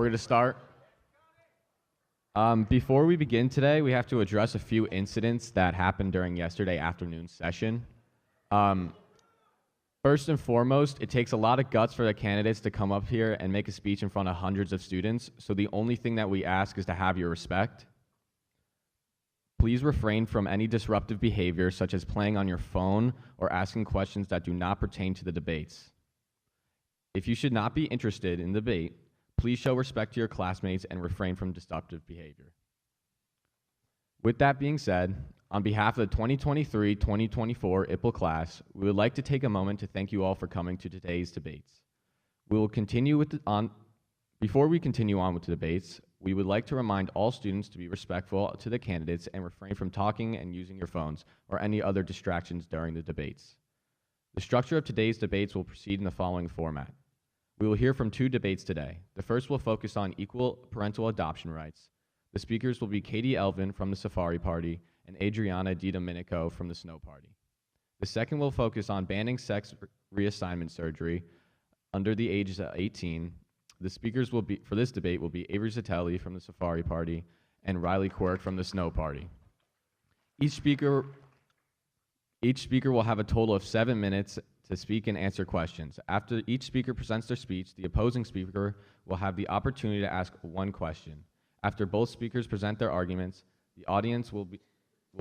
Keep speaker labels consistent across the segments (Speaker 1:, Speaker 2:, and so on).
Speaker 1: We're going to start. Before we begin today, we have to address a few incidents that happened during yesterday afternoon's session. First and foremost, it takes a lot of guts for the candidates to come up here and make a speech in front of hundreds of students, so the only thing that we ask is to have your respect. Please refrain from any disruptive behavior, such as playing on your phone or asking questions that do not pertain to the debates. If you should not be interested in the debate, please show respect to your classmates and refrain from disruptive behavior. With that being said, on behalf of the 2023-2024 IPLE class, we would like to take a moment to thank you all for coming to today's debates. Before we continue on with the debates, we would like to remind all students to be respectful to the candidates and refrain from talking and using your phones or any other distractions during the debates. The structure of today's debates will proceed in the following format. We will hear from two debates today. The first will focus on equal parental adoption rights. The speakers will be Katie Elvin from the Safari Party and Adriana DiDomenico from the Snow Party. The second will focus on banning sex reassignment surgery under the ages of 18. The speakers for this debate will be Avery Zatelli from the Safari Party and Riley Quirk from the Snow Party. Each speaker will have a total of 7 minutes to speak and answer questions. After each speaker presents their speech, the opposing speaker will have the opportunity to ask one question. After both speakers present their arguments, the audience will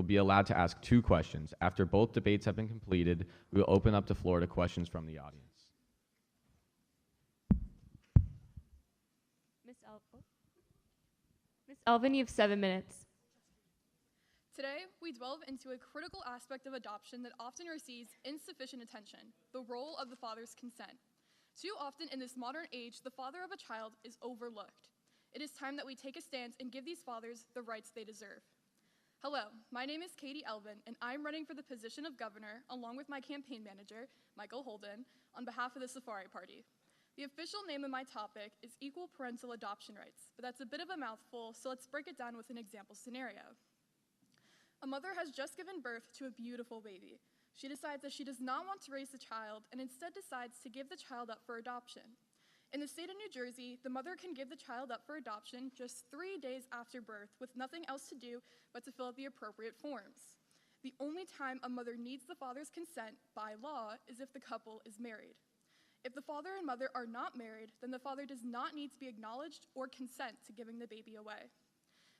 Speaker 1: be allowed to ask 2 questions. After both debates have been completed, we will open up the floor to questions from the audience.
Speaker 2: Ms. Elvin, you have 7 minutes.
Speaker 3: Today, we delve into a critical aspect of adoption that often receives insufficient attention, the role of the father's consent. Too often in this modern age, the father of a child is overlooked. It is time that we take a stance and give these fathers the rights they deserve. Hello, my name is Katie Elvin, and I'm running for the position of governor, along with my campaign manager, Michael Holden, on behalf of the Safari Party. The official name of my topic is Equal Parental Adoption Rights, but that's a bit of a mouthful, so let's break it down with an example scenario. A mother has just given birth to a beautiful baby. She decides that she does not want to raise the child and instead decides to give the child up for adoption. In the state of New Jersey, the mother can give the child up for adoption just 3 days after birth with nothing else to do but to fill out the appropriate forms. The only time a mother needs the father's consent by law is if the couple is married. If the father and mother are not married, then the father does not need to be acknowledged or consent to giving the baby away.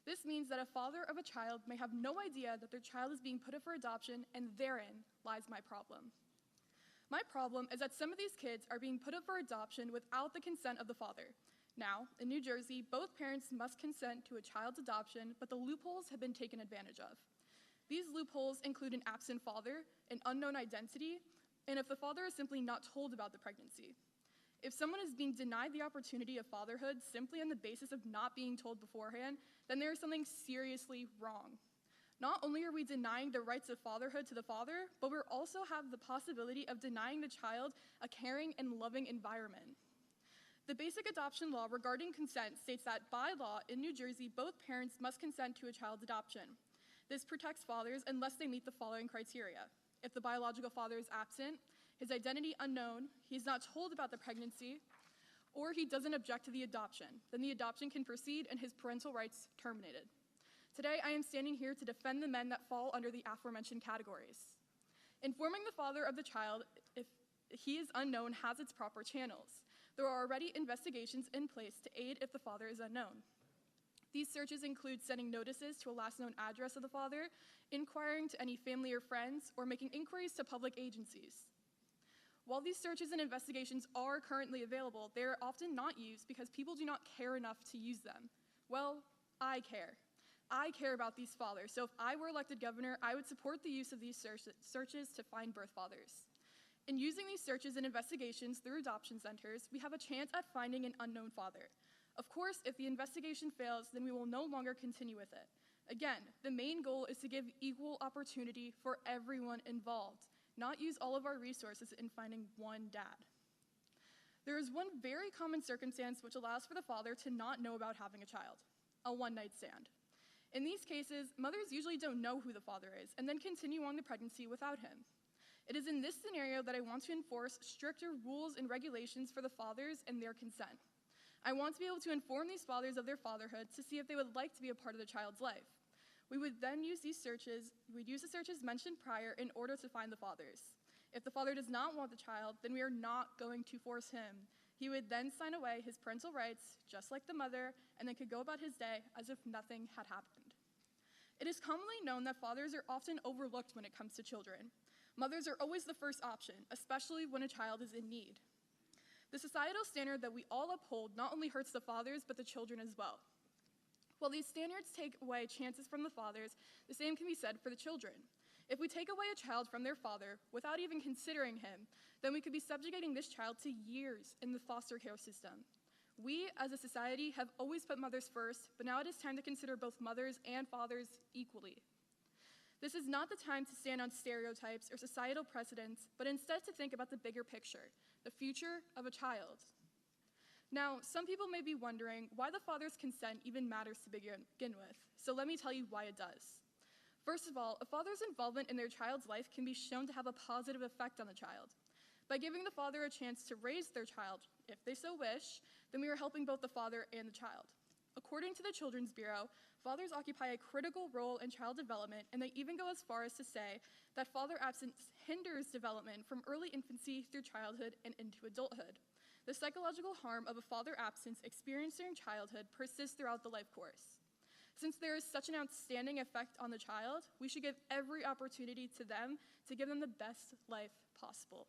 Speaker 3: This means that a father of a child may have no idea that their child is being put up for adoption, and therein lies my problem. My problem is that some of these kids are being put up for adoption without the consent of the father. Now, in New Jersey, both parents must consent to a child's adoption, but the loopholes have been taken advantage of. These loopholes include an absent father, an unknown identity, and if the father is simply not told about the pregnancy. If someone is being denied the opportunity of fatherhood simply on the basis of not being told beforehand, then there is something seriously wrong. Not only are we denying the rights of fatherhood to the father, but we also have the possibility of denying the child a caring and loving environment. The basic adoption law regarding consent states that by law in New Jersey, both parents must consent to a child's adoption. This protects fathers unless they meet the following criteria. If the biological father is absent, his identity unknown, he's not told about the pregnancy, or he doesn't object to the adoption, then the adoption can proceed and his parental rights terminated. Today, I am standing here to defend the men that fall under the aforementioned categories. Informing the father of the child if he is unknown has its proper channels. There are already investigations in place to aid if the father is unknown. These searches include sending notices to a last known address of the father, inquiring to any family or friends, or making inquiries to public agencies. While these searches and investigations are currently available, they are often not used because people do not care enough to use them. Well, I care. I care about these fathers, so if I were elected governor, I would support the use of these searches to find birth fathers. In using these searches and investigations through adoption centers, we have a chance at finding an unknown father. Of course, if the investigation fails, then we will no longer continue with it. Again, the main goal is to give equal opportunity for everyone involved, not use all of our resources in finding one dad. There is one very common circumstance which allows for the father to not know about having a child: a one-night stand. In these cases, mothers usually don't know who the father is and then continue on the pregnancy without him. It is in this scenario that I want to enforce stricter rules and regulations for the fathers and their consent. I want to be able to inform these fathers of their fatherhood to see if they would like to be a part of the child's life. We would then use the searches mentioned prior in order to find the fathers. If the father does not want the child, then we are not going to force him. He would then sign away his parental rights, just like the mother, and then could go about his day as if nothing had happened. It is commonly known that fathers are often overlooked when it comes to children. Mothers are always the first option, especially when a child is in need. The societal standard that we all uphold not only hurts the fathers, but the children as well. While these standards take away chances from the fathers, the same can be said for the children. If we take away a child from their father without even considering him, then we could be subjugating this child to years in the foster care system. We, as a society, have always put mothers first, but now it is time to consider both mothers and fathers equally. This is not the time to stand on stereotypes or societal precedents, but instead to think about the bigger picture, the future of a child. Now, some people may be wondering why the father's consent even matters to begin with, so let me tell you why it does. First of all, a father's involvement in their child's life can be shown to have a positive effect on the child. By giving the father a chance to raise their child, if they so wish, then we are helping both the father and the child. According to the Children's Bureau, fathers occupy a critical role in child development, and they even go as far as to say that father absence hinders development from early infancy through childhood and into adulthood. The psychological harm of a father absence experienced during childhood persists throughout the life course. Since there is such an outstanding effect on the child, we should give every opportunity to them to give them the best life possible.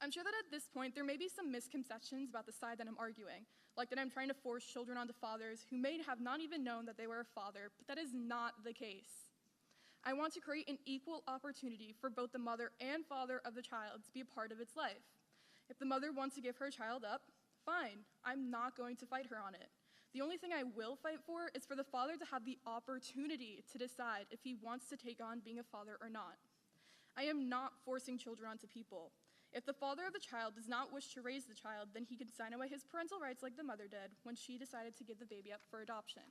Speaker 3: I'm sure that at this point there may be some misconceptions about the side that I'm arguing, like that I'm trying to force children onto fathers who may have not even known that they were a father, but that is not the case. I want to create an equal opportunity for both the mother and father of the child to be a part of its life. If the mother wants to give her child up, fine, I'm not going to fight her on it. The only thing I will fight for is for the father to have the opportunity to decide if he wants to take on being a father or not. I am not forcing children onto people. If the father of the child does not wish to raise the child, then he can sign away his parental rights like the mother did when she decided to give the baby up for adoption.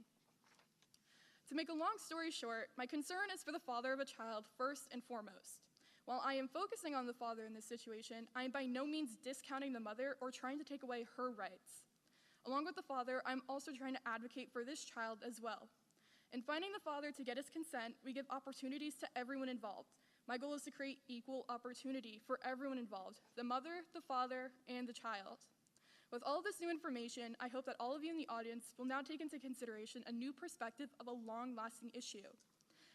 Speaker 3: To make a long story short, my concern is for the father of a child first and foremost. While I am focusing on the father in this situation, I am by no means discounting the mother or trying to take away her rights. Along with the father, I'm also trying to advocate for this child as well. In finding the father to get his consent, we give opportunities to everyone involved. My goal is to create equal opportunity for everyone involved, the mother, the father, and the child. With all of this new information, I hope that all of you in the audience will now take into consideration a new perspective of a long-lasting issue.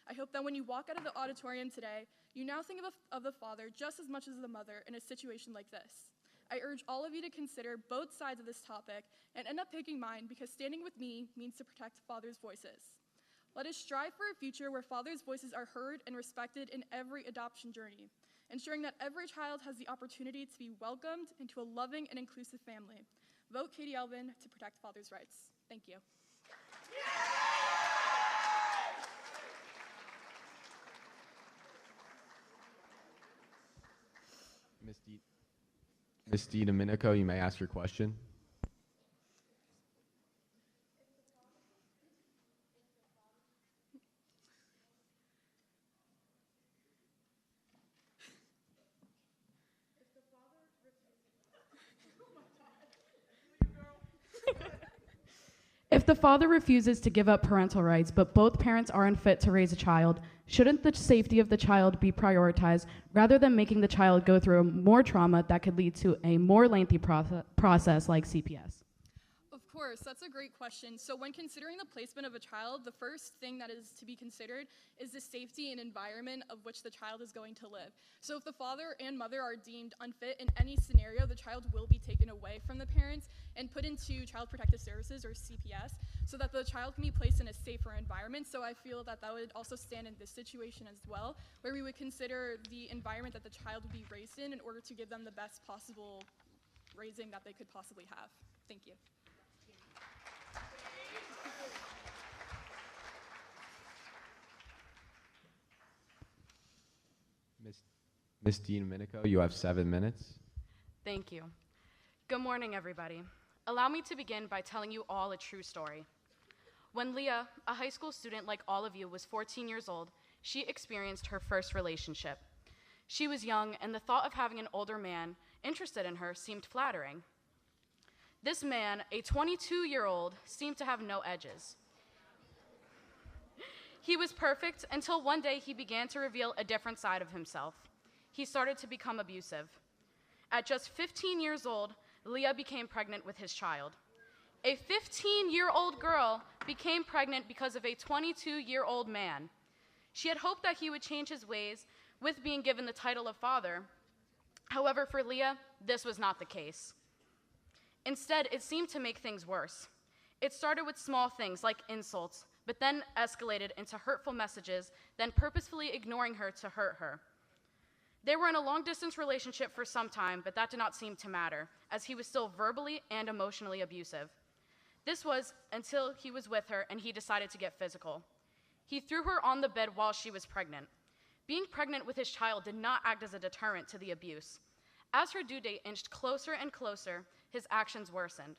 Speaker 3: I hope that when you walk out of the auditorium today, you now think of the father just as much as the mother in a situation like this. I urge all of you to consider both sides of this topic and end up picking mine because standing with me means to protect fathers' voices. Let us strive for a future where fathers' voices are heard and respected in every adoption journey, ensuring that every child has the opportunity to be welcomed into a loving and inclusive family. Vote Katie Elvin to protect fathers' rights. Thank you.
Speaker 1: Ms. DiDomenico, you may ask your question.
Speaker 4: If the father refuses to give up parental rights, but both parents are unfit to raise a child, shouldn't the safety of the child be prioritized rather than making the child go through more trauma that could lead to a more lengthy process like CPS?
Speaker 3: Of course, that's a great question. So when considering the placement of a child, the first thing that is to be considered is the safety and environment of which the child is going to live. So if the father and mother are deemed unfit in any scenario, the child will be taken away from the parents and put into Child Protective Services or CPS so that the child can be placed in a safer environment. So I feel that that would also stand in this situation as well, where we would consider the environment that the child would be raised in order to give them the best possible raising that they could possibly have. Thank you.
Speaker 1: Ms. DiDomenico, you have 7 minutes.
Speaker 4: Thank you. Good morning, everybody. Allow me to begin by telling you all a true story. When Leah, a high school student like all of you, was 14 years old, she experienced her first relationship. She was young, and the thought of having an older man interested in her seemed flattering. This man, a 22-year-old, seemed to have no edges. He was perfect until one day he began to reveal a different side of himself. He started to become abusive. At just 15 years old, Leah became pregnant with his child. A 15-year-old girl became pregnant because of a 22-year-old man. She had hoped that he would change his ways with being given the title of father. However, for Leah, this was not the case. Instead, it seemed to make things worse. It started with small things like insults, but then escalated into hurtful messages, then purposefully ignoring her to hurt her. They were in a long-distance relationship for some time, but that did not seem to matter, as he was still verbally and emotionally abusive. This was until he was with her and he decided to get physical. He threw her on the bed while she was pregnant. Being pregnant with his child did not act as a deterrent to the abuse. As her due date inched closer and closer, his actions worsened.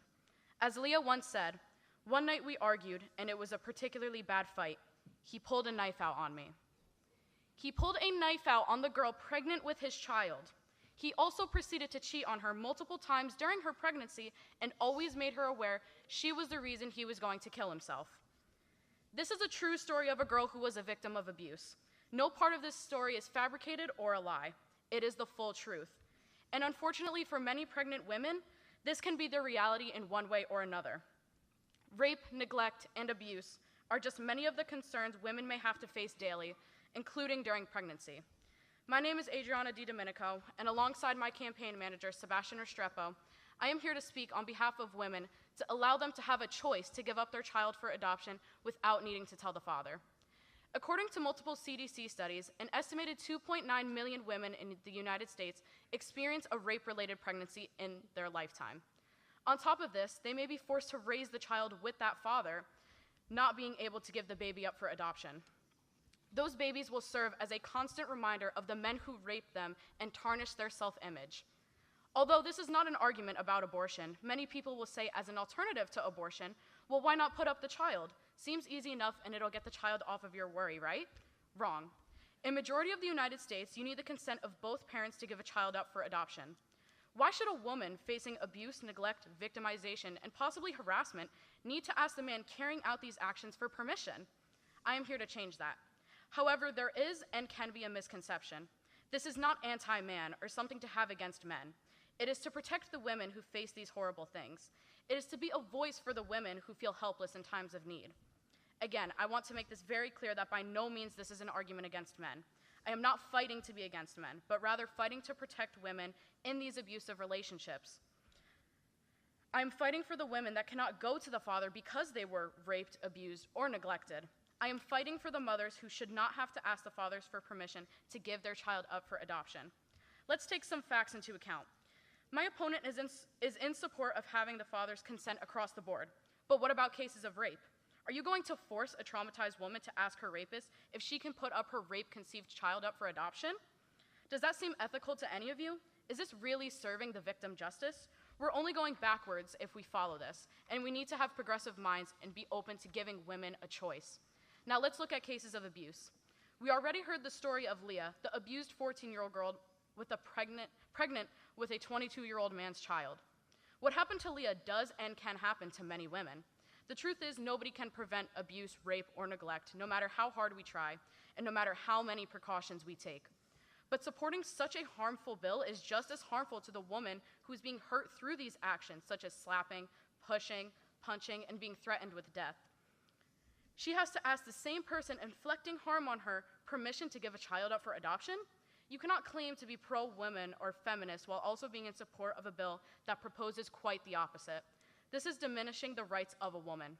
Speaker 4: As Leah once said, "One night we argued, and it was a particularly bad fight. He pulled a knife out on me." He pulled a knife out on the girl pregnant with his child. He also proceeded to cheat on her multiple times during her pregnancy and always made her aware she was the reason he was going to kill himself. This is a true story of a girl who was a victim of abuse. No part of this story is fabricated or a lie. It is the full truth. And unfortunately for many pregnant women, this can be their reality in one way or another. Rape, neglect, and abuse are just many of the concerns women may have to face daily, including during pregnancy. My name is Adriana DiDomenico, and alongside my campaign manager, Sebastian Restrepo, I am here to speak on behalf of women to allow them to have a choice to give up their child for adoption without needing to tell the father. According to multiple CDC studies, an estimated 2.9 million women in the United States experience a rape-related pregnancy in their lifetime. On top of this, they may be forced to raise the child with that father, not being able to give the baby up for adoption. Those babies will serve as a constant reminder of the men who raped them and tarnish their self-image. Although this is not an argument about abortion, many people will say as an alternative to abortion, well, why not put up the child? Seems easy enough and it'll get the child off of your worry, right? Wrong. In majority of the United States, you need the consent of both parents to give a child up for adoption. Why should a woman facing abuse, neglect, victimization, and possibly harassment need to ask the man carrying out these actions for permission? I am here to change that. However, there is and can be a misconception. This is not anti-man or something to have against men. It is to protect the women who face these horrible things. It is to be a voice for the women who feel helpless in times of need. Again, I want to make this very clear that by no means this is an argument against men. I am not fighting to be against men, but rather fighting to protect women in these abusive relationships. I am fighting for the women that cannot go to the father because they were raped, abused, or neglected. I am fighting for the mothers who should not have to ask the fathers for permission to give their child up for adoption. Let's take some facts into account. My opponent is in support of having the father's consent across the board, but what about cases of rape? Are you going to force a traumatized woman to ask her rapist if she can put up her rape-conceived child up for adoption? Does that seem ethical to any of you? Is this really serving the victim justice? We're only going backwards if we follow this, and we need to have progressive minds and be open to giving women a choice. Now let's look at cases of abuse. We already heard the story of Leah, the abused 14-year-old girl with pregnant with a 22-year-old man's child. What happened to Leah does and can happen to many women. The truth is, nobody can prevent abuse, rape, or neglect, no matter how hard we try, and no matter how many precautions we take. But supporting such a harmful bill is just as harmful to the woman who's being hurt through these actions, such as slapping, pushing, punching, and being threatened with death. She has to ask the same person inflicting harm on her permission to give a child up for adoption? You cannot claim to be pro-women or feminist while also being in support of a bill that proposes quite the opposite. This is diminishing the rights of a woman.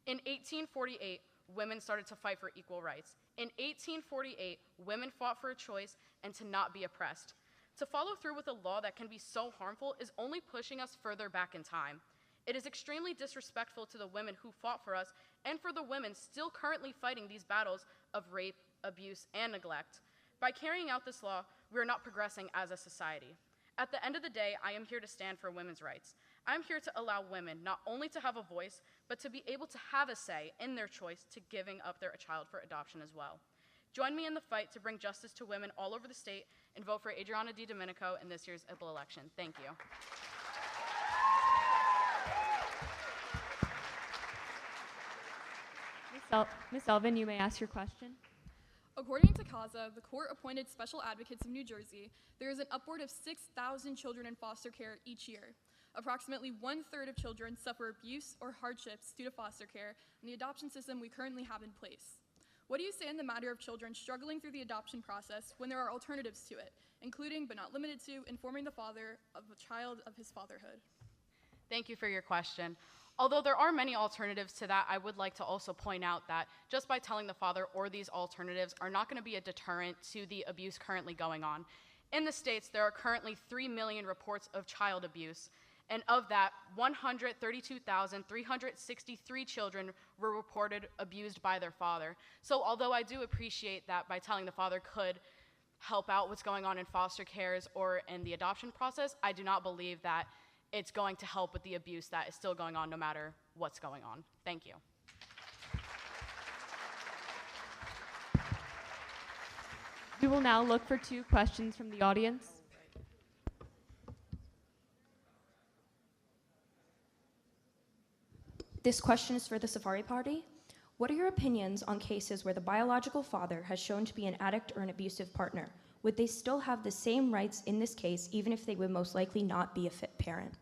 Speaker 4: In 1848, women started to fight for equal rights. In 1848, women fought for a choice and to not be oppressed. To follow through with a law that can be so harmful is only pushing us further back in time. It is extremely disrespectful to the women who fought for us and for the women still currently fighting these battles of rape, abuse, and neglect. By carrying out this law, we are not progressing as a society. At the end of the day, I am here to stand for women's rights. I'm here to allow women not only to have a voice, but to be able to have a say in their choice to giving up their child for adoption as well. Join me in the fight to bring justice to women all over the state and vote for Adriana DiDomenico in this year's IPLE election. Thank you.
Speaker 2: Ms. Elvin, you may ask your question.
Speaker 3: According to CASA, the court-appointed special advocates of New Jersey, there is an upward of 6,000 children in foster care each year. Approximately 1/3 of children suffer abuse or hardships due to foster care and the adoption system we currently have in place. What do you say in the matter of children struggling through the adoption process when there are alternatives to it, including but not limited to informing the father of a child of his fatherhood?
Speaker 4: Thank you for your question. Although there are many alternatives to that, I would like to also point out that just by telling the father or these alternatives are not going to be a deterrent to the abuse currently going on. In the States, there are currently 3 million reports of child abuse, and of that, 132,363 children were reported abused by their father. So although I do appreciate that by telling the father could help out what's going on in foster cares or in the adoption process, I do not believe that it's going to help with the abuse that is still going on no matter what's going on. Thank you.
Speaker 2: We will now look for 2 questions from the audience.
Speaker 5: This question is for the Safari Party. What are your opinions on cases where the biological father has shown to be an addict or an abusive partner? Would they still have the same rights in this case, even if they would most likely not be a fit parent?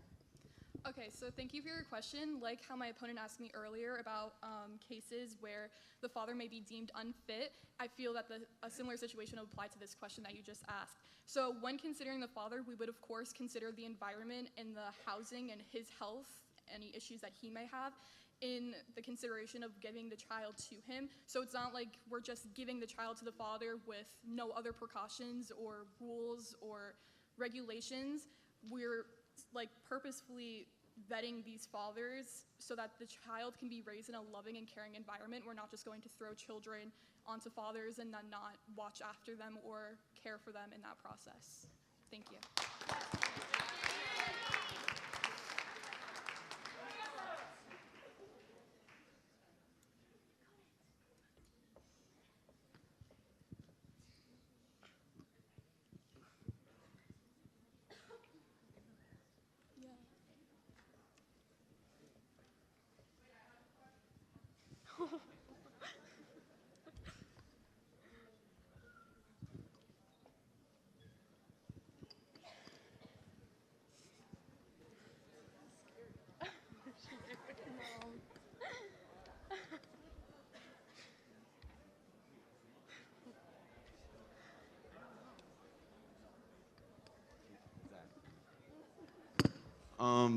Speaker 3: Okay, so thank you for your question. Like how my opponent asked me earlier about cases where the father may be deemed unfit, I feel that a similar situation would apply to this question that you just asked. So when considering the father, we would of course consider the environment and the housing and his health, any issues that he may have, in the consideration of giving the child to him. So it's not like we're just giving the child to the father with no other precautions or rules or regulations. We're like purposefully vetting these fathers so that the child can be raised in a loving and caring environment. We're not just going to throw children onto fathers and then not watch after them or care for them in that process. Thank you.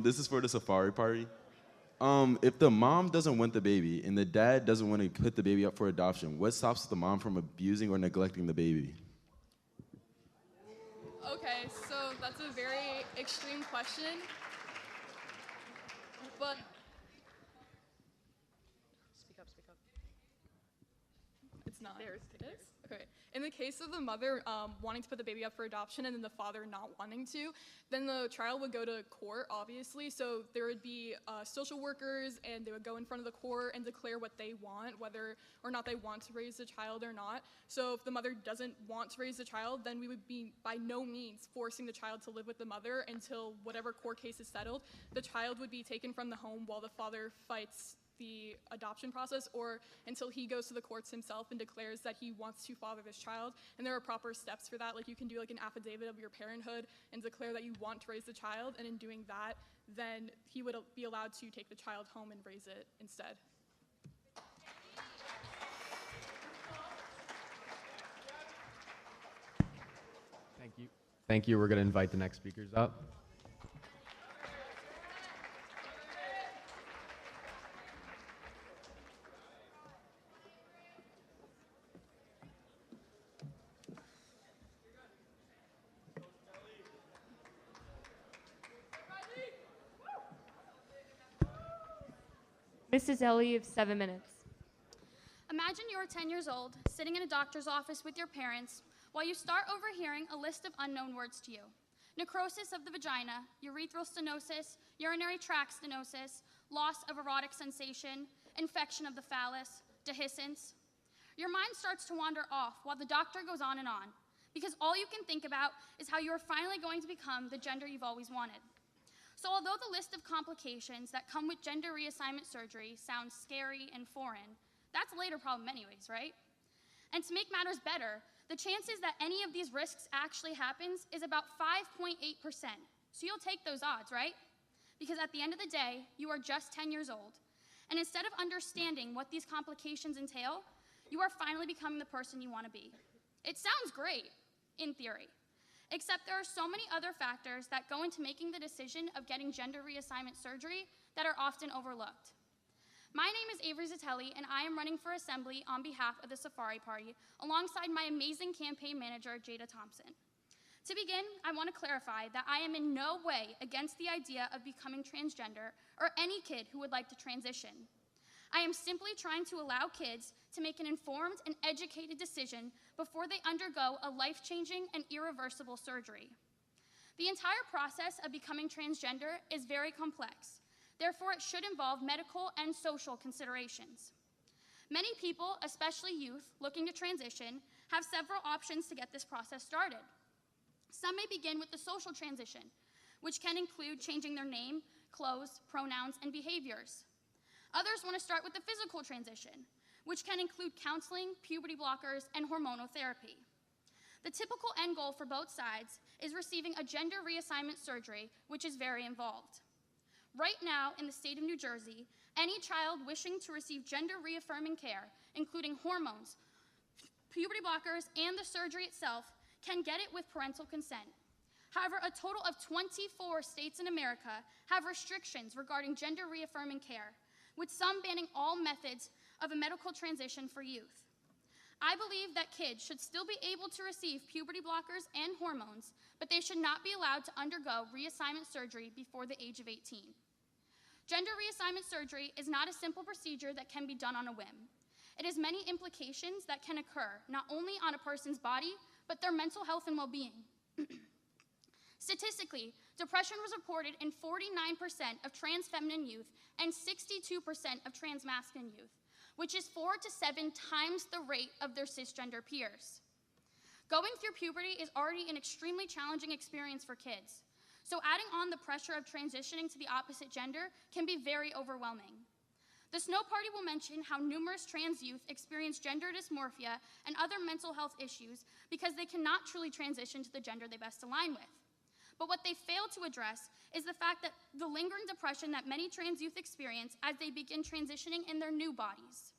Speaker 6: This is for the Safari Party. If the mom doesn't want the baby and the dad doesn't want to put the baby up for adoption, what stops the mom from abusing or neglecting the baby?
Speaker 3: Okay, so that's a very extreme question, but
Speaker 4: Speak up, speak up.
Speaker 3: it's not. It is? Okay. In the case of the mother wanting to put the baby up for adoption and then the father not wanting to, then the child would go to court, obviously. So there would be social workers, and they would go in front of the court and declare what they want, whether or not they want to raise the child or not. So if the mother doesn't want to raise the child, then we would be by no means forcing the child to live with the mother until whatever court case is settled. The child would be taken from the home while the father fights the adoption process, or until he goes to the courts himself and declares that he wants to father this child. And there are proper steps for that. Like you can do like an affidavit of your parenthood and declare that you want to raise the child, and in doing that, then he would be allowed to take the child home and raise it instead.
Speaker 1: Thank you. Thank you. We're going to invite the next speakers up.
Speaker 2: Mrs. Ellie, you have 7 minutes.
Speaker 7: Imagine you're 10 years old, sitting in a doctor's office with your parents, while you start overhearing a list of unknown words to you. Necrosis of the vagina, urethral stenosis, urinary tract stenosis, loss of erotic sensation, infection of the phallus, dehiscence. Your mind starts to wander off while the doctor goes on, because all you can think about is how you are finally going to become the gender you've always wanted. So although the list of complications that come with gender reassignment surgery sounds scary and foreign, that's a later problem anyways, right? And to make matters better, the chances that any of these risks actually happens is about 5.8%. So you'll take those odds, right? Because at the end of the day, you are just 10 years old. And instead of understanding what these complications entail, you are finally becoming the person you want to be. It sounds great, in theory, except there are so many other factors that go into making the decision of getting gender reassignment surgery that are often overlooked. My name is Avery Zitelli, and I am running for assembly on behalf of the Safari Party, alongside my amazing campaign manager, Jada Thompson. To begin, I want to clarify that I am in no way against the idea of becoming transgender or any kid who would like to transition. I am simply trying to allow kids to make an informed and educated decision before they undergo a life-changing and irreversible surgery. The entire process of becoming transgender is very complex. Therefore, it should involve medical and social considerations. Many people, especially youth looking to transition, have several options to get this process started. Some may begin with the social transition, which can include changing their name, clothes, pronouns, and behaviors. Others want to start with the physical transition, which can include counseling, puberty blockers, and hormonal therapy. The typical end goal for both sides is receiving a gender reassignment surgery, which is very involved. Right now, in the state of New Jersey, any child wishing to receive gender reaffirming care, including hormones, puberty blockers, and the surgery itself, can get it with parental consent. However, a total of 24 states in America have restrictions regarding gender reaffirming care, with some banning all methods of a medical transition for youth. I believe that kids should still be able to receive puberty blockers and hormones, but they should not be allowed to undergo reassignment surgery before the age of 18. Gender reassignment surgery is not a simple procedure that can be done on a whim. It has many implications that can occur, not only on a person's body, but their mental health and well-being. Statistically, depression was reported in 49% of trans feminine youth and 62% of trans masculine youth, which is 4 to 7 times the rate of their cisgender peers. Going through puberty is already an extremely challenging experience for kids, so adding on the pressure of transitioning to the opposite gender can be very overwhelming. The Snow Party will mention how numerous trans youth experience gender dysmorphia and other mental health issues because they cannot truly transition to the gender they best align with. But what they fail to address is the fact that the lingering depression that many trans youth experience as they begin transitioning in their new bodies.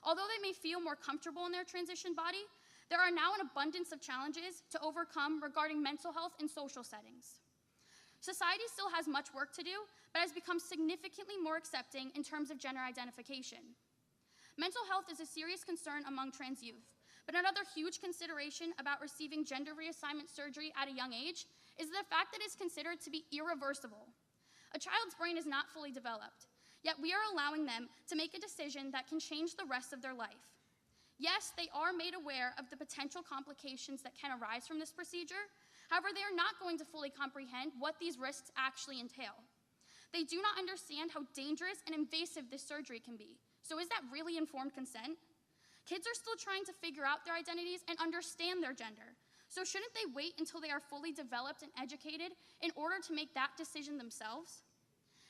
Speaker 7: Although they may feel more comfortable in their transition body, there are now an abundance of challenges to overcome regarding mental health and social settings. Society still has much work to do, but has become significantly more accepting in terms of gender identification. Mental health is a serious concern among trans youth, but another huge consideration about receiving gender reassignment surgery at a young age is the fact that it's considered to be irreversible. A child's brain is not fully developed, yet we are allowing them to make a decision that can change the rest of their life. Yes, they are made aware of the potential complications that can arise from this procedure. However, they are not going to fully comprehend what these risks actually entail. They do not understand how dangerous and invasive this surgery can be. So is that really informed consent? Kids are still trying to figure out their identities and understand their gender. So shouldn't they wait until they are fully developed and educated in order to make that decision themselves?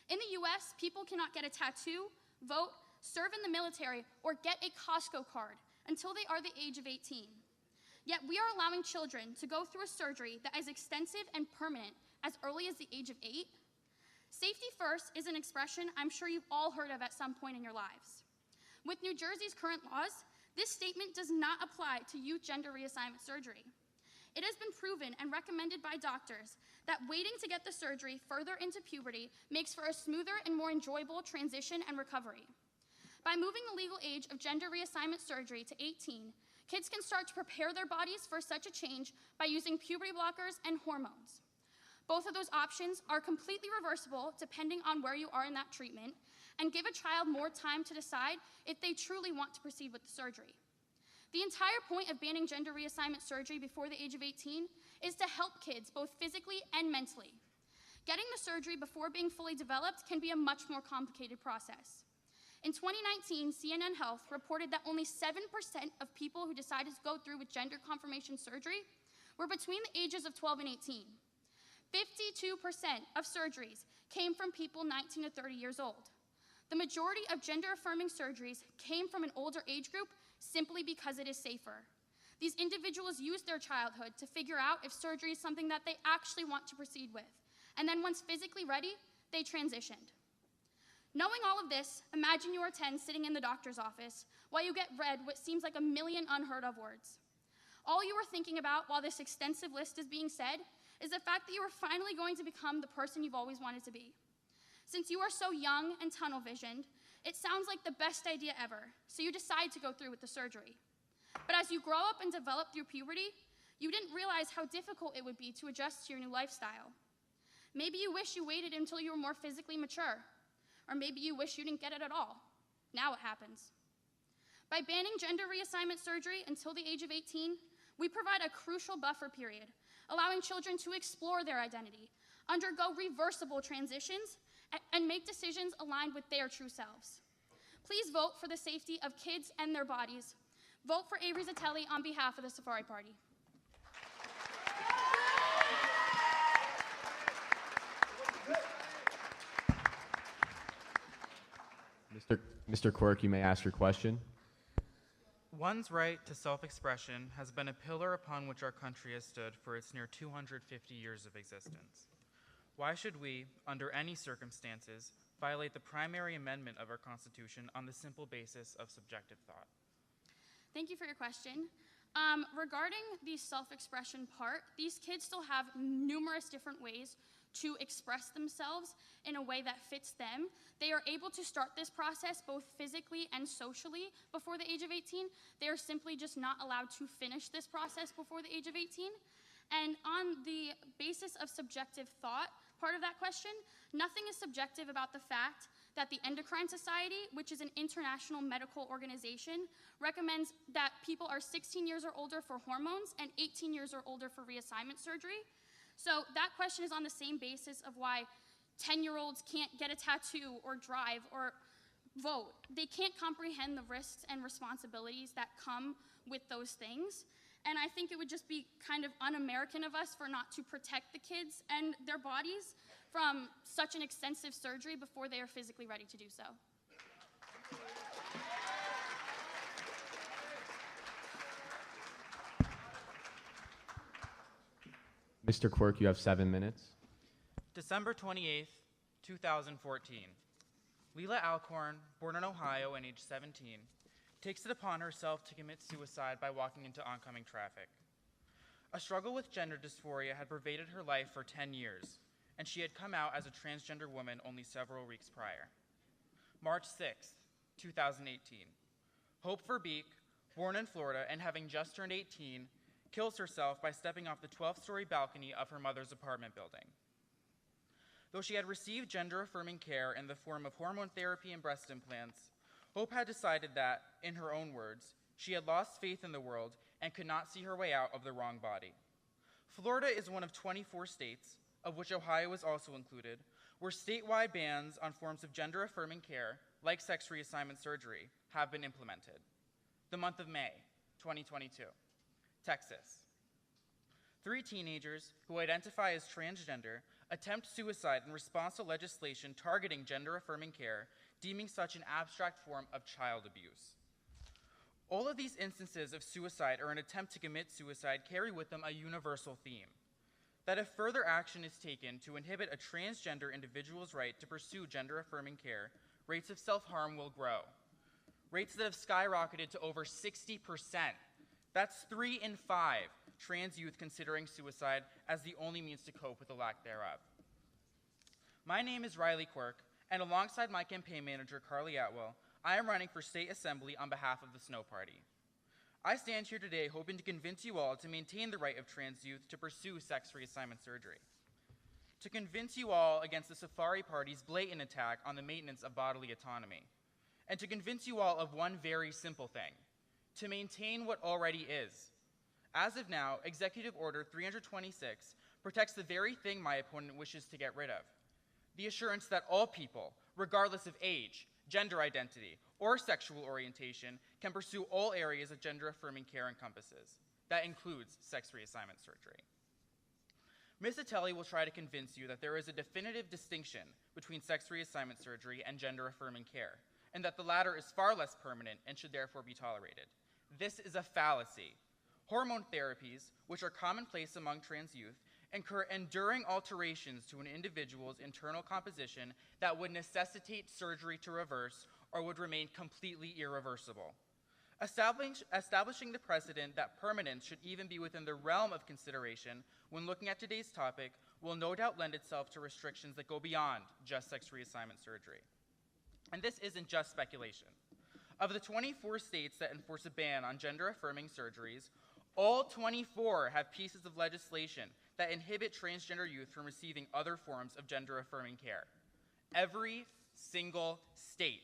Speaker 7: In the US, people cannot get a tattoo, vote, serve in the military, or get a Costco card until they are the age of 18. Yet we are allowing children to go through a surgery that is extensive and permanent as early as the age of 8. Safety first is an expression I'm sure you've all heard of at some point in your lives. With New Jersey's current laws, this statement does not apply to youth gender reassignment surgery. It has been proven and recommended by doctors that waiting to get the surgery further into puberty makes for a smoother and more enjoyable transition and recovery. By moving the legal age of gender reassignment surgery to 18, kids can start to prepare their bodies for such a change by using puberty blockers and hormones. Both of those options are completely reversible depending on where you are in that treatment and give a child more time to decide if they truly want to proceed with the surgery. The entire point of banning gender reassignment surgery before the age of 18 is to help kids both physically and mentally. Getting the surgery before being fully developed can be a much more complicated process. In 2019, CNN Health reported that only 7% of people who decided to go through with gender confirmation surgery were between the ages of 12 and 18. 52% of surgeries came from people 19 to 30 years old. The majority of gender-affirming surgeries came from an older age group simply because it is safer. These individuals used their childhood to figure out if surgery is something that they actually want to proceed with. And then once physically ready, they transitioned. Knowing all of this, imagine you are 10 sitting in the doctor's office while you get read what seems like a million unheard of words. All you are thinking about while this extensive list is being said is the fact that you are finally going to become the person you've always wanted to be. Since you are so young and tunnel visioned, it sounds like the best idea ever, so you decide to go through with the surgery. But as you grow up and develop through puberty, you didn't realize how difficult it would be to adjust to your new lifestyle. Maybe you wish you waited until you were more physically mature, or maybe you wish you didn't get it at all. Now it happens. By banning gender reassignment surgery until the age of 18, we provide a crucial buffer period, allowing children to explore their identity, undergo reversible transitions, and make decisions aligned with their true selves. Please vote for the safety of kids and their bodies. Vote for Avery Zatelli on behalf of the Safari Party.
Speaker 1: Mr. Quirk, you may ask your question.
Speaker 8: One's right to self-expression has been a pillar upon which our country has stood for its near 250 years of existence. Why should we, under any circumstances, violate the primary amendment of our Constitution on the simple basis of subjective thought?
Speaker 7: Thank you for your question. Regarding the self-expression part, these kids still have numerous different ways to express themselves in a way that fits them. They are able to start this process both physically and socially before the age of 18. They are simply just not allowed to finish this process before the age of 18. And on the basis of subjective thought, part of that question, nothing is subjective about the fact that the Endocrine Society, which is an international medical organization, recommends that people are 16 years or older for hormones and 18 years or older for reassignment surgery. So that question is on the same basis of why 10-year-olds can't get a tattoo or drive or vote. They can't comprehend the risks and responsibilities that come with those things. And I think it would just be kind of un-American of us for not to protect the kids and their bodies from such an extensive surgery before they are physically ready to do so.
Speaker 1: Mr. Quirk, you have 7 minutes.
Speaker 8: December 28th, 2014. Leila Alcorn, born in Ohio and age 17, takes it upon herself to commit suicide by walking into oncoming traffic. A struggle with gender dysphoria had pervaded her life for 10 years, and she had come out as a transgender woman only several weeks prior. March 6th, 2018. Hope Verbeek, born in Florida and having just turned 18, kills herself by stepping off the 12th-story balcony of her mother's apartment building. Though she had received gender-affirming care in the form of hormone therapy and breast implants, Hope had decided that, in her own words, she had lost faith in the world and could not see her way out of the wrong body. Florida is one of 24 states, of which Ohio is also included, where statewide bans on forms of gender-affirming care, like sex reassignment surgery, have been implemented. The month of May, 2022. Texas. 3 teenagers who identify as transgender attempt suicide in response to legislation targeting gender-affirming care, deeming such an abstract form of child abuse. All of these instances of suicide or an attempt to commit suicide carry with them a universal theme, that if further action is taken to inhibit a transgender individual's right to pursue gender-affirming care, rates of self-harm will grow. Rates that have skyrocketed to over 60%. That's 3 in 5 trans youth considering suicide as the only means to cope with the lack thereof. My name is Riley Quirk, and alongside my campaign manager, Carly Atwell, I am running for state assembly on behalf of the Snow Party. I stand here today hoping to convince you all to maintain the right of trans youth to pursue sex reassignment surgery. To convince you all against the Safari Party's blatant attack on the maintenance of bodily autonomy. And to convince you all of one very simple thing: to maintain what already is. As of now, Executive Order 326 protects the very thing my opponent wishes to get rid of: the assurance that all people, regardless of age, gender identity, or sexual orientation, can pursue all areas of gender-affirming care encompasses. That includes sex reassignment surgery. Ms. Atelli will try to convince you that there is a definitive distinction between sex reassignment surgery and gender-affirming care, and that the latter is far less permanent and should therefore be tolerated. This is a fallacy. Hormone therapies, which are commonplace among trans youth, incur enduring alterations to an individual's internal composition that would necessitate surgery to reverse or would remain completely irreversible. Establishing the precedent that permanence should even be within the realm of consideration when looking at today's topic will no doubt lend itself to restrictions that go beyond just sex reassignment surgery. And this isn't just speculation. Of the 24 states that enforce a ban on gender-affirming surgeries, all 24 have pieces of legislation that inhibit transgender youth from receiving other forms of gender-affirming care. Every single state.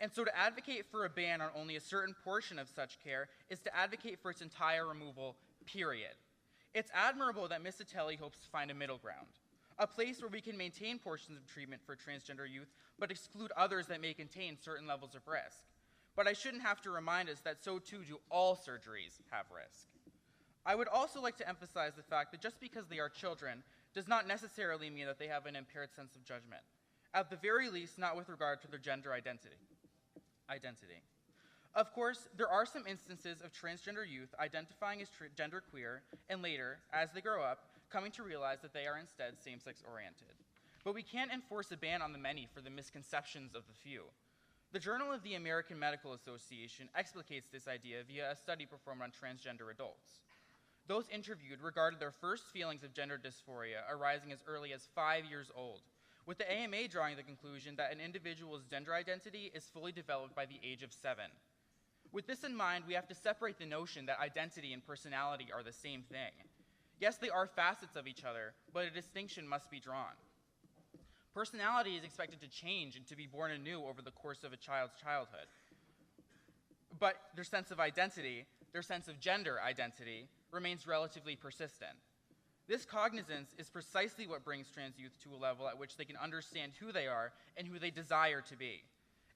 Speaker 8: And so to advocate for a ban on only a certain portion of such care is to advocate for its entire removal, period. It's admirable that Ms. Atelli hopes to find a middle ground, a place where we can maintain portions of treatment for transgender youth, but exclude others that may contain certain levels of risk. But I shouldn't have to remind us that so too do all surgeries have risk. I would also like to emphasize the fact that just because they are children does not necessarily mean that they have an impaired sense of judgment, at the very least not with regard to their gender identity. Of course, there are some instances of transgender youth identifying as genderqueer and later, as they grow up, coming to realize that they are instead same-sex oriented. But we can't enforce a ban on the many for the misconceptions of the few. The Journal of the American Medical Association explicates this idea via a study performed on transgender adults. Those interviewed regarded their first feelings of gender dysphoria arising as early as 5 years old, with the AMA drawing the conclusion that an individual's gender identity is fully developed by the age of 7. With this in mind, we have to separate the notion that identity and personality are the same thing. Yes, they are facets of each other, but a distinction must be drawn. Personality is expected to change and to be born anew over the course of a child's childhood. But their sense of identity, their sense of gender identity, remains relatively persistent. This cognizance is precisely what brings trans youth to a level at which they can understand who they are and who they desire to be.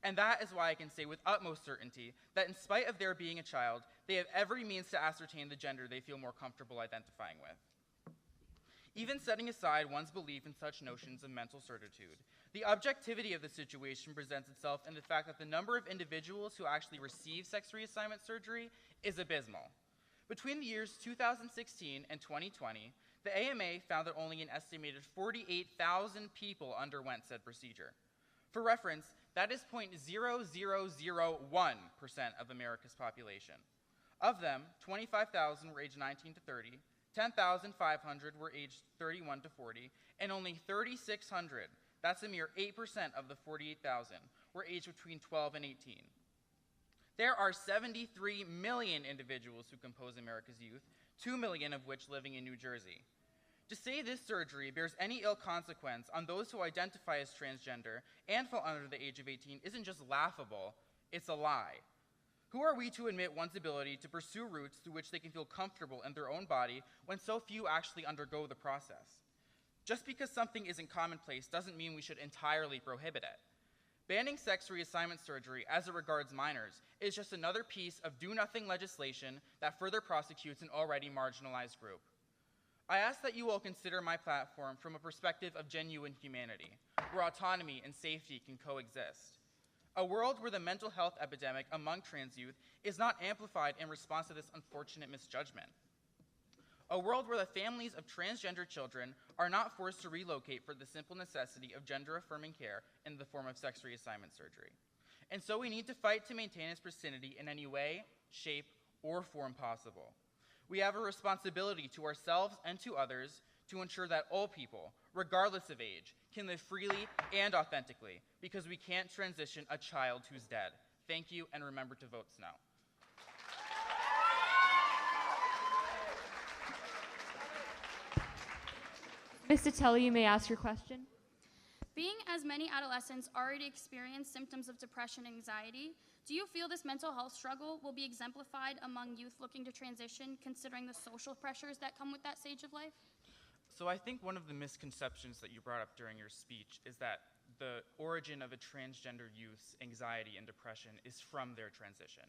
Speaker 8: And that is why I can say with utmost certainty that in spite of their being a child, they have every means to ascertain the gender they feel more comfortable identifying with. Even setting aside one's belief in such notions of mental certitude, the objectivity of the situation presents itself in the fact that the number of individuals who actually receive sex reassignment surgery is abysmal. Between the years 2016 and 2020, the AMA found that only an estimated 48,000 people underwent said procedure. For reference, that is 0.0001% of America's population. Of them, 25,000 were aged 19 to 30, 10,500 were aged 31 to 40, and only 3,600, that's a mere 8% of the 48,000, were aged between 12 and 18. There are 73 million individuals who compose America's youth, 2 million of which living in New Jersey. To say this surgery bears any ill consequence on those who identify as transgender and fall under the age of 18 isn't just laughable, it's a lie. Who are we to admit one's ability to pursue routes through which they can feel comfortable in their own body when so few actually undergo the process? Just because something isn't commonplace doesn't mean we should entirely prohibit it. Banning sex reassignment surgery as it regards minors is just another piece of do-nothing legislation that further prosecutes an already marginalized group. I ask that you all consider my platform from a perspective of genuine humanity, where autonomy and safety can coexist. A world where the mental health epidemic among trans youth is not amplified in response to this unfortunate misjudgment. A world where the families of transgender children are not forced to relocate for the simple necessity of gender-affirming care in the form of sex reassignment surgery. And so we need to fight to maintain its pristity in any way, shape, or form possible. We have a responsibility to ourselves and to others to ensure that all people, regardless of age, can live freely and authentically, because we can't transition a child who's dead. Thank you, and remember to vote SNO.
Speaker 2: Ms. Atelli, you may ask your question.
Speaker 7: Being as many adolescents already experience symptoms of depression and anxiety, do you feel this mental health struggle will be exemplified among youth looking to transition, considering the social pressures that come with that stage of life?
Speaker 8: So I think one of the misconceptions that you brought up during your speech is that the origin of a transgender youth's anxiety and depression is from their transition.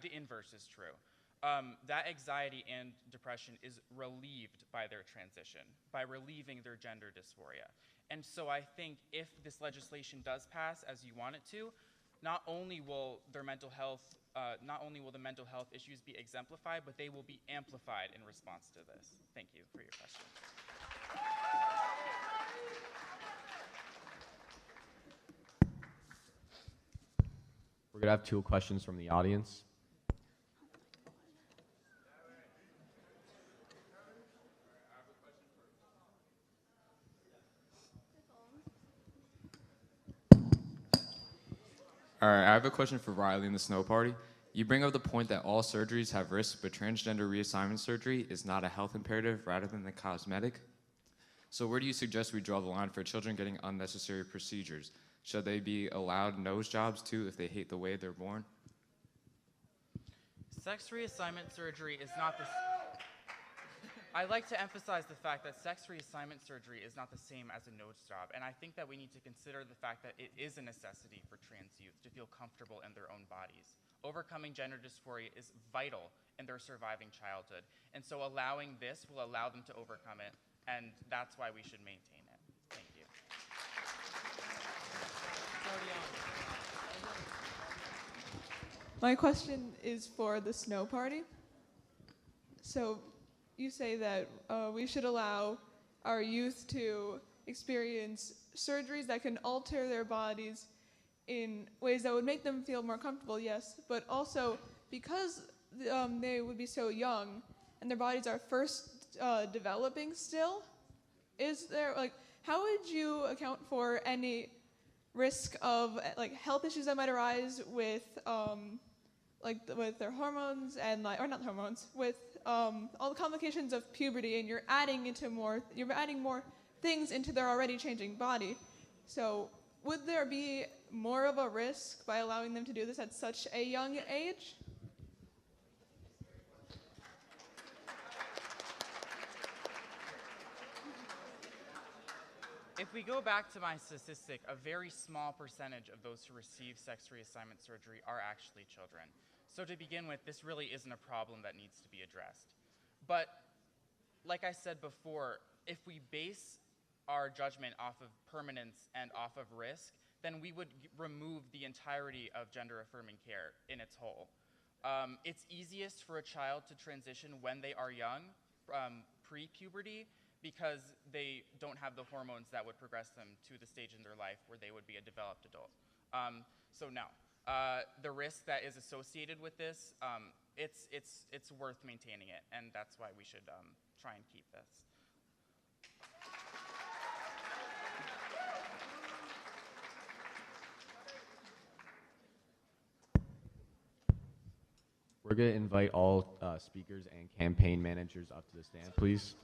Speaker 8: The inverse is true. that anxiety and depression is relieved by their transition, by relieving their gender dysphoria. And so I think if this legislation does pass as you want it to, not only will the mental health issues be exemplified, but they will be amplified in response to this. Thank you for your question.
Speaker 1: We're gonna have 2 questions from the audience.
Speaker 9: All right, I have a question for Riley in the Snow Party. You bring up the point that all surgeries have risks, but transgender reassignment surgery is not a health imperative rather than a cosmetic. So where do you suggest we draw the line for children getting unnecessary procedures? Should they be allowed nose jobs too if they hate the way they're born?
Speaker 8: Sex reassignment surgery is not the I like to emphasize the fact that sex reassignment surgery is not the same as a nose job, and I think that we need to consider the fact that it is a necessity for trans youth to feel comfortable in their own bodies. Overcoming gender dysphoria is vital in their surviving childhood, and so allowing this will allow them to overcome it, and that's why we should maintain it. Thank you.
Speaker 10: My question is for the Snow Party. So you say that we should allow our youth to experience surgeries that can alter their bodies in ways that would make them feel more comfortable, yes, but also because they would be so young and their bodies are first developing still, is there, like, how would you account for any risk of like health issues that might arise with with their hormones and or not hormones, with all the complications of puberty, and you're adding more things into their already changing body. So would there be more of a risk by allowing them to do this at such a young age?
Speaker 8: If we go back to my statistic, a very small percentage of those who receive sex reassignment surgery are actually children. So to begin with, this really isn't a problem that needs to be addressed. But like I said before, if we base our judgment off of permanence and off of risk, then we would remove the entirety of gender-affirming care in its whole. It's easiest for a child to transition when they are young, pre-puberty, because they don't have the hormones that would progress them to the stage in their life where they would be a developed adult. So no, the risk that is associated with this, it's worth maintaining it, and that's why we should try and keep this.
Speaker 1: We're going to invite all speakers and campaign managers up to the stand, please.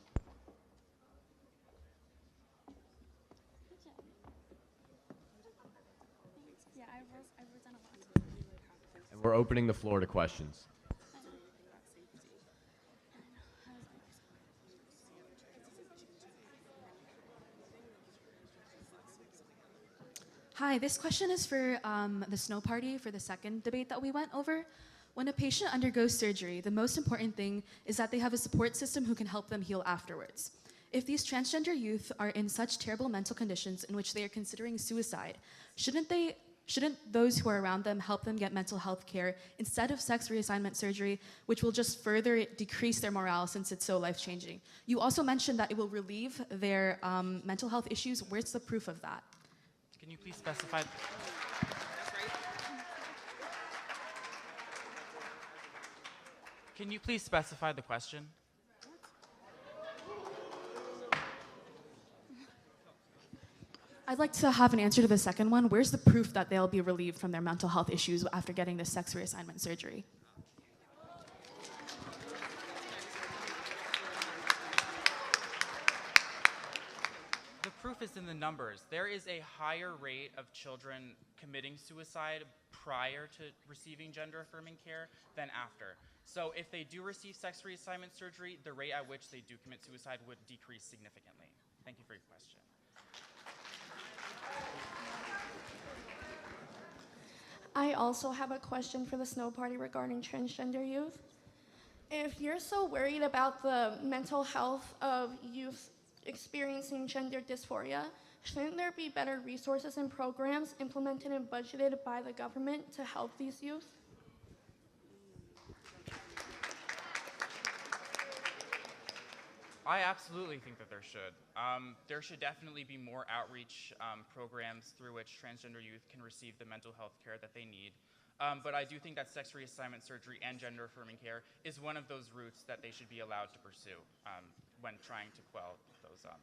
Speaker 1: And we're opening the floor to questions.
Speaker 11: Hi, this question is for the Snow Party for the second debate that we went over. When a patient undergoes surgery, the most important thing is that they have a support system who can help them heal afterwards. If these transgender youth are in such terrible mental conditions in which they are considering suicide, shouldn't those who are around them help them get mental health care instead of sex reassignment surgery, which will just further decrease their morale since it's so life-changing? You also mentioned that it will relieve their mental health issues. Where's the proof of that?
Speaker 8: Can you please specify? Can you please specify the question?
Speaker 11: I'd like to have an answer to the second one. Where's the proof that they'll be relieved from their mental health issues after getting this sex reassignment surgery?
Speaker 8: The proof is in the numbers. There is a higher rate of children committing suicide prior to receiving gender-affirming care than after. So if they do receive sex reassignment surgery, the rate at which they do commit suicide would decrease significantly. Thank you for your question.
Speaker 12: I also have a question for the Snow Party regarding transgender youth. If you're so worried about the mental health of youth experiencing gender dysphoria, shouldn't there be better resources and programs implemented and budgeted by the government to help these youth?
Speaker 8: I absolutely think that there should. There should definitely be more outreach programs through which transgender youth can receive the mental health care that they need. But I do think that sex reassignment surgery and gender affirming care is one of those routes that they should be allowed to pursue when trying to quell those thoughts.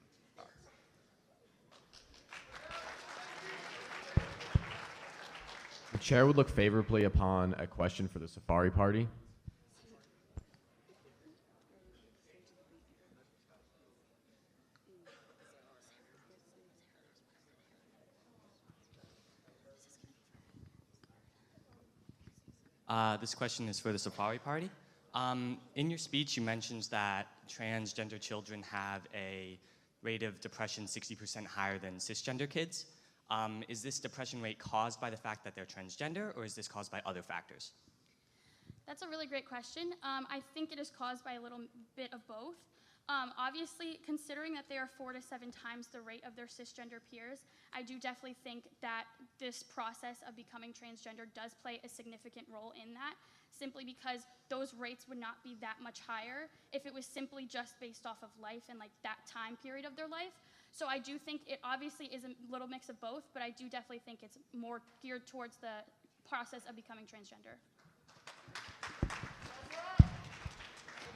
Speaker 1: The chair would look favorably upon a question for the Safari Party.
Speaker 13: This question is for the Safari Party. In your speech, you mentioned that transgender children have a rate of depression 60% higher than cisgender kids. Is this depression rate caused by the fact that they're transgender, or is this caused by other factors?
Speaker 7: That's a really great question. I think it is caused by a little bit of both. Obviously, considering that they are 4 to 7 times the rate of their cisgender peers, I do definitely think that this process of becoming transgender does play a significant role in that, simply because those rates would not be that much higher if it was simply just based off of life and like that time period of their life. So I do think it obviously is a little mix of both, but I do definitely think it's more geared towards the process of becoming transgender.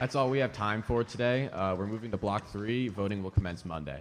Speaker 1: That's all we have time for today. We're moving to Block 3. Voting will commence Monday.